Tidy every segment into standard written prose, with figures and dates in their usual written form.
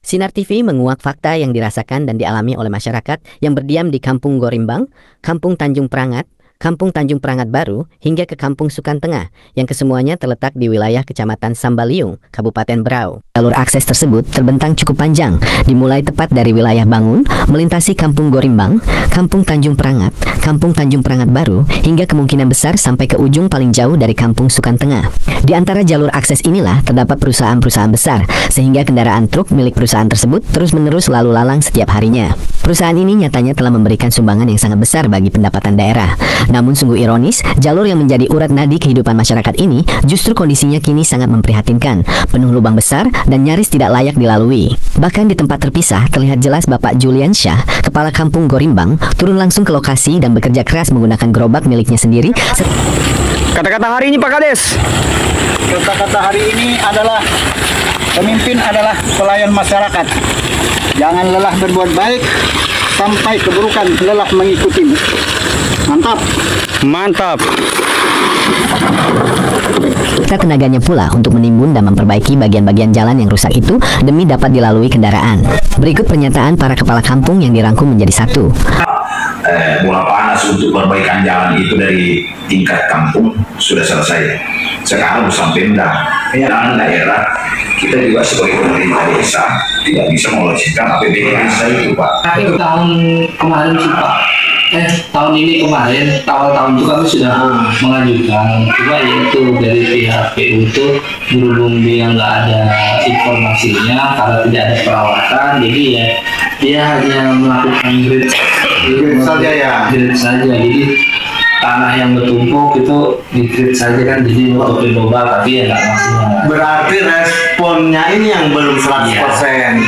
Sinar TV menguak fakta yang dirasakan dan dialami oleh masyarakat yang berdiam di Kampung Gorimbang, Kampung Tanjung Prangat, Kampung Tanjung Prangat Baru, hingga ke Kampung Sukan Tengah, yang kesemuanya terletak di wilayah Kecamatan Sambaliung, Kabupaten Berau. Jalur akses tersebut terbentang cukup panjang, dimulai tepat dari wilayah Bangun, melintasi Kampung Gorimbang, Kampung Tanjung Prangat, Kampung Tanjung Prangat Baru, hingga kemungkinan besar sampai ke ujung paling jauh dari Kampung Sukan Tengah. Di antara jalur akses inilah terdapat perusahaan-perusahaan besar, sehingga kendaraan truk milik perusahaan tersebut terus-menerus lalu lalang setiap harinya. Perusahaan ini nyatanya telah memberikan sumbangan yang sangat besar bagi pendapatan daerah. Namun sungguh ironis, jalur yang menjadi urat nadi kehidupan masyarakat ini justru kondisinya kini sangat memprihatinkan, penuh lubang besar dan nyaris tidak layak dilalui. Bahkan di tempat terpisah terlihat jelas Bapak Julian Syah, Kepala Kampung Gorimbang, turun langsung ke lokasi dan bekerja keras menggunakan gerobak miliknya sendiri. Kata-kata hari ini Pak Kades. Kata-kata hari ini adalah pemimpin adalah pelayan masyarakat. Jangan lelah berbuat baik sampai keburukan lelah mengikuti. Mantap. Mantap. Kita tenaganya pula untuk menimbun dan memperbaiki bagian-bagian jalan yang rusak itu demi dapat dilalui kendaraan. Berikut pernyataan para kepala kampung yang dirangkum menjadi satu. Bola panas untuk perbaikan jalan itu dari tingkat kampung sudah selesai. Sekarang urusan Pemda, jalan daerah, kita juga sebagai pemerintah desa tidak bisa meloloskan APBD desa itu, Pak. Akhir tahun kemarin sih Pak, tahun ini kemarin, awal tahun itu kami sudah mengajukan, cuma yaitu dari pihak PU itu berhubung dia nggak ada informasinya karena tidak ada perawatan, jadi ya dia hanya melakukan grid saja ya, grid saja. Jadi tanah yang bertumpuk itu di grid saja kan, jadi untuk global tapi ya nggak maksimal. Berarti responnya ini yang belum 100%.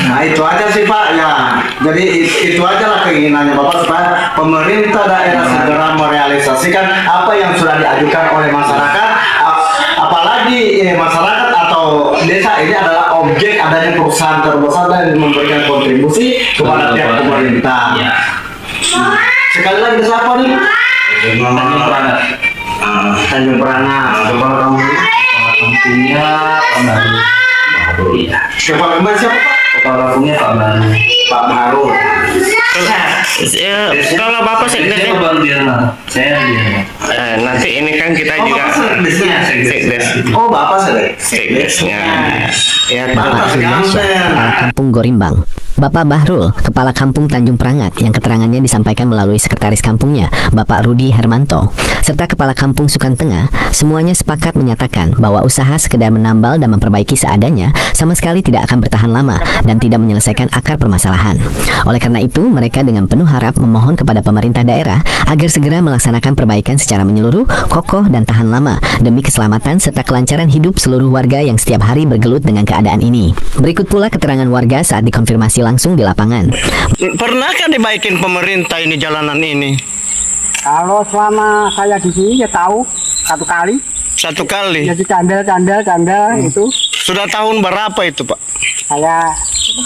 Nah itu aja sih Pak ya. Jadi itu aja lah keinginannya Bapak supaya pemerintah daerah segera merealisasikan apa yang sudah diajukan oleh masyarakat. Apalagi masyarakat atau desa ini adalah objek adanya perusahaan terbesar dan memberikan kontribusi kepada pihak pemerintah. Ya. Sekali lagi siapa nih? Tanjung Prangat. Tanjung Prangat. Kampungnya Pak Baru. Iya. Kepala kembali siapa Pak? Kepala kampungnya Pak Baru. Pak Baru. Kalau Bapak sekdesnya, Bang Dirna. Saya Dirna. nanti ini kan kita juga sekdes. Oh Bapak Sekdesnya. Ya, Bapak Julian Syah, Kepala Kampung Gorimbang. Bapak Bahrul, Kepala Kampung Tanjung Prangat, yang keterangannya disampaikan melalui sekretaris kampungnya, Bapak Rudi Hermanto, serta Kepala Kampung Sukan Tengah, semuanya sepakat menyatakan bahwa usaha sekedar menambal dan memperbaiki seadanya sama sekali tidak akan bertahan lama dan tidak menyelesaikan akar permasalahan. Oleh karena itu, mereka dengan penuh harap memohon kepada pemerintah daerah agar segera melaksanakan perbaikan secara menyeluruh, kokoh, dan tahan lama demi keselamatan serta kelancaran hidup seluruh warga yang setiap hari bergelut dengan keadaan ini. Berikut pula keterangan warga saat dikonfirmasi langsung di lapangan. pernah kan dibaikin pemerintah ini jalanan ini? Kalau selama saya di sini ya tahu Satu kali. jadi candal itu Sudah tahun berapa itu, Pak? saya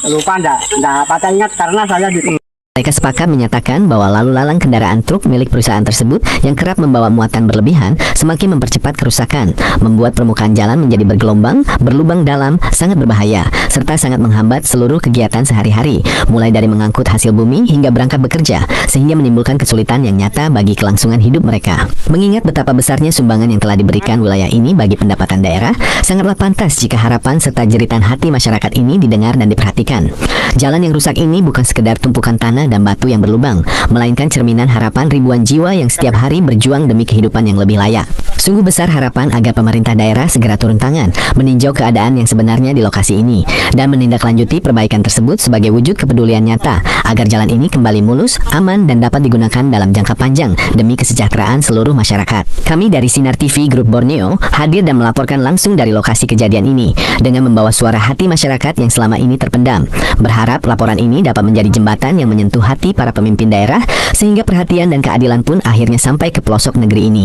lupa enggak patah ingat karena saya di Mereka sepakat menyatakan bahwa lalu lalang kendaraan truk milik perusahaan tersebut yang kerap membawa muatan berlebihan semakin mempercepat kerusakan, membuat permukaan jalan menjadi bergelombang, berlubang dalam, sangat berbahaya, serta sangat menghambat seluruh kegiatan sehari-hari, mulai dari mengangkut hasil bumi hingga berangkat bekerja, sehingga menimbulkan kesulitan yang nyata bagi kelangsungan hidup mereka. Mengingat betapa besarnya sumbangan yang telah diberikan wilayah ini bagi pendapatan daerah, sangatlah pantas jika harapan serta jeritan hati masyarakat ini didengar dan diperhatikan. Jalan yang rusak ini bukan sekedar tumpukan tanah dan batu yang berlubang, melainkan cerminan harapan ribuan jiwa yang setiap hari berjuang demi kehidupan yang lebih layak. Sungguh besar harapan agar pemerintah daerah segera turun tangan, meninjau keadaan yang sebenarnya di lokasi ini, dan menindaklanjuti perbaikan tersebut sebagai wujud kepedulian nyata, agar jalan ini kembali mulus, aman, dan dapat digunakan dalam jangka panjang demi kesejahteraan seluruh masyarakat. Kami dari Sinar TV Grup Borneo hadir dan melaporkan langsung dari lokasi kejadian ini, dengan membawa suara hati masyarakat yang selama ini terpendam. Berharap laporan ini dapat menjadi jembatan yang menyentuh hati para pemimpin daerah, sehingga perhatian dan keadilan pun akhirnya sampai ke pelosok negeri ini.